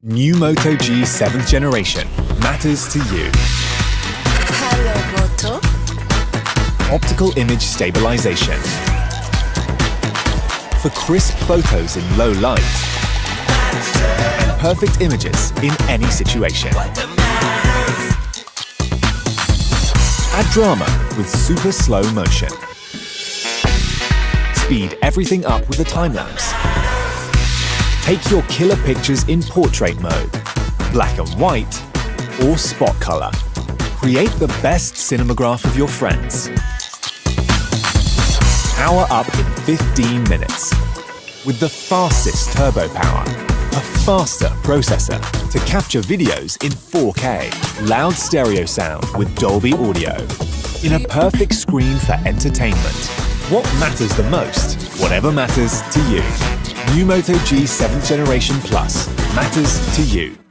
New Moto G 7th generation matters to you. Hello, Moto. Optical image stabilization. For crisp photos in low light. And perfect images in any situation. Add drama with super slow motion. Speed everything up with a time-lapse. Take your killer pictures in portrait mode, black and white, or spot color. Create the best cinematograph of your friends. Power up in 15 minutes. With the fastest turbo power, a faster processor to capture videos in 4K, loud stereo sound with Dolby Audio, in a perfect screen for entertainment. What matters the most? Whatever matters to you. New Moto G 7th Generation Plus matters to you.